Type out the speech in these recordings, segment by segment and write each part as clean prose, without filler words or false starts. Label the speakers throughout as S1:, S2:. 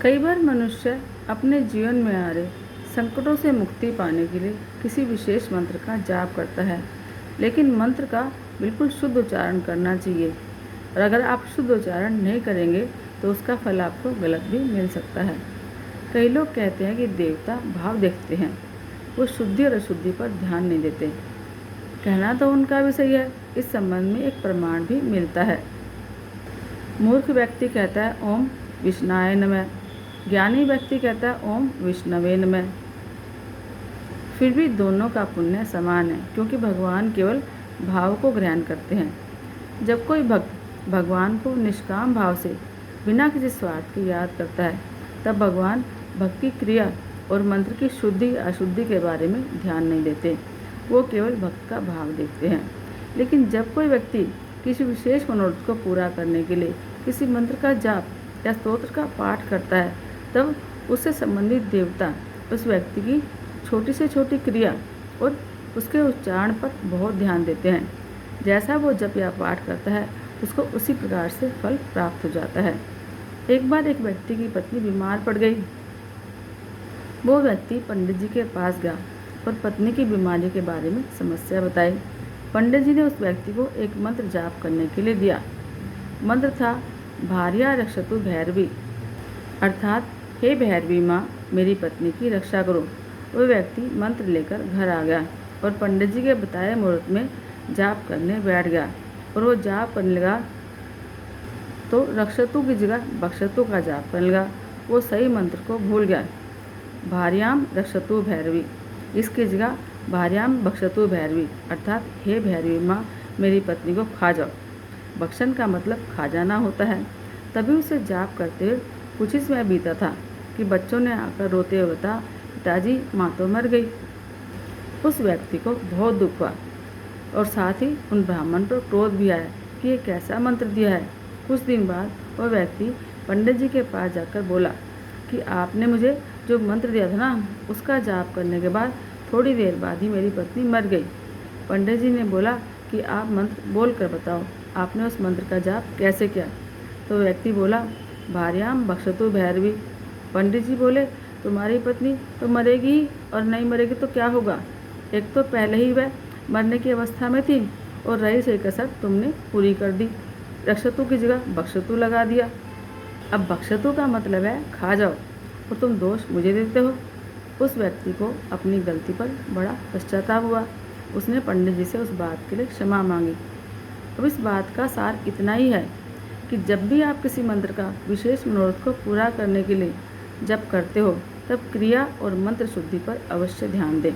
S1: कई बार मनुष्य अपने जीवन में आ रहे संकटों से मुक्ति पाने के लिए किसी विशेष मंत्र का जाप करता है, लेकिन मंत्र का बिल्कुल शुद्ध उच्चारण करना चाहिए। और अगर आप शुद्ध उच्चारण नहीं करेंगे तो उसका फल आपको गलत भी मिल सकता है। कई लोग कहते हैं कि देवता भाव देखते हैं, वो शुद्धि और अशुद्धि पर ध्यान नहीं देते। कहना तो उनका भी सही है, इस संबंध में एक प्रमाण भी मिलता है। मूर्ख व्यक्ति कहता है ओम विष्णाय नमः, ज्ञानी व्यक्ति कहता है ओम विष्णवे नमः। फिर भी दोनों का पुण्य समान है, क्योंकि भगवान केवल भाव को ग्रहण करते हैं। जब कोई भक्त भगवान को निष्काम भाव से बिना किसी स्वार्थ के याद करता है, तब भगवान भक्ति क्रिया और मंत्र की शुद्धि अशुद्धि के बारे में ध्यान नहीं देते, वो केवल भक्त का भाव देखते हैं। लेकिन जब कोई व्यक्ति किसी विशेष मनोरथ को पूरा करने के लिए किसी मंत्र का जाप या स्तोत्र का पाठ करता है, तब उससे संबंधित देवता उस व्यक्ति की छोटी से छोटी क्रिया और उसके उच्चारण पर बहुत ध्यान देते हैं। जैसा वो जप या पाठ करता है, उसको उसी प्रकार से फल प्राप्त हो जाता है। एक बार एक व्यक्ति की पत्नी बीमार पड़ गई। वो व्यक्ति पंडित जी के पास गया और पत्नी की बीमारी के बारे में समस्या बताई। पंडित जी ने उस व्यक्ति को एक मंत्र जाप करने के लिए दिया। मंत्र था भार्या रक्षतु भैरवी, अर्थात हे भैरवी माँ, मेरी पत्नी की रक्षा करो। वह व्यक्ति मंत्र लेकर घर आ गया और पंडित जी के बताए मुहूर्त में जाप करने बैठ गया। और वो जाप करने लगा तो रक्षतु की जगह बक्षतु का जाप करने लगा। वो सही मंत्र को भूल गया, भार्याम रक्षतु भैरवी, इसकी जगह भार्याम बक्षतु भैरवी, अर्थात हे भैरवी माँ, मेरी पत्नी को खा जाओ। बक्षन का मतलब खा जाना होता है। तभी उसे जाप करते हुए कुछ ही समय बीता था कि बच्चों ने आकर रोते हुए बताया, पिताजी माँ तो मर गई। उस व्यक्ति को बहुत दुख हुआ और साथ ही उन ब्राह्मण पर क्रोध भी आया कि ये कैसा मंत्र दिया है। कुछ दिन बाद वह व्यक्ति पंडित जी के पास जाकर बोला कि आपने मुझे जो मंत्र दिया था ना, उसका जाप करने के बाद थोड़ी देर बाद ही मेरी पत्नी मर गई। पंडित जी ने बोला कि आप मंत्र बोल कर बताओ, आपने उस मंत्र का जाप कैसे किया। तो व्यक्ति बोला, भार्याम बक्षतु भैरवी। पंडित जी बोले, तुम्हारी पत्नी तो मरेगी ही, और नहीं मरेगी तो क्या होगा। एक तो पहले ही वह मरने की अवस्था में थी और रही सही कसर तुमने पूरी कर दी, रक्षतु की जगह बक्षतु लगा दिया। अब बक्षतु का मतलब है खा जाओ, और तुम दोष मुझे देते हो। उस व्यक्ति को अपनी गलती पर बड़ा पश्चाताप हुआ। उसने पंडित जी से उस बात के लिए क्षमा मांगी। अब इस बात का सार इतना ही है कि जब भी आप किसी मंत्र का विशेष मनोरथ को पूरा करने के लिए जप करते हो, तब क्रिया और मंत्र शुद्धि पर अवश्य ध्यान दें।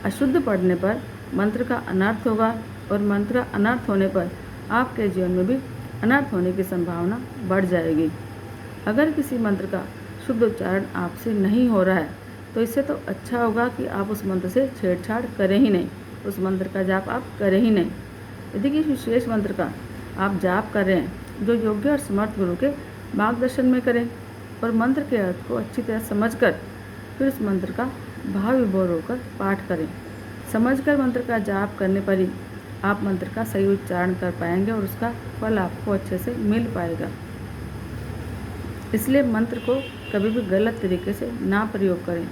S1: अशुद्ध पढ़ने पर मंत्र का अनर्थ होगा, और मंत्र का अनर्थ होने पर आपके जीवन में भी अनर्थ होने की संभावना बढ़ जाएगी। अगर किसी मंत्र का शुद्ध उच्चारण आपसे नहीं हो रहा है, तो इससे तो अच्छा होगा कि आप उस मंत्र से छेड़छाड़ करें ही नहीं, उस मंत्र का जाप आप करें ही नहीं। यदि किसी विशेष मंत्र का आप जाप कर रहे हैं, जो योग्य और समर्थ गुरु के मार्गदर्शन में करें, और मंत्र के अर्थ को अच्छी तरह समझकर फिर उस मंत्र का भाव विभोर होकर पाठ करें। समझकर मंत्र का जाप करने पर ही आप मंत्र का सही उच्चारण कर पाएंगे और उसका फल आपको अच्छे से मिल पाएगा। इसलिए मंत्र को कभी भी गलत तरीके से ना प्रयोग करें।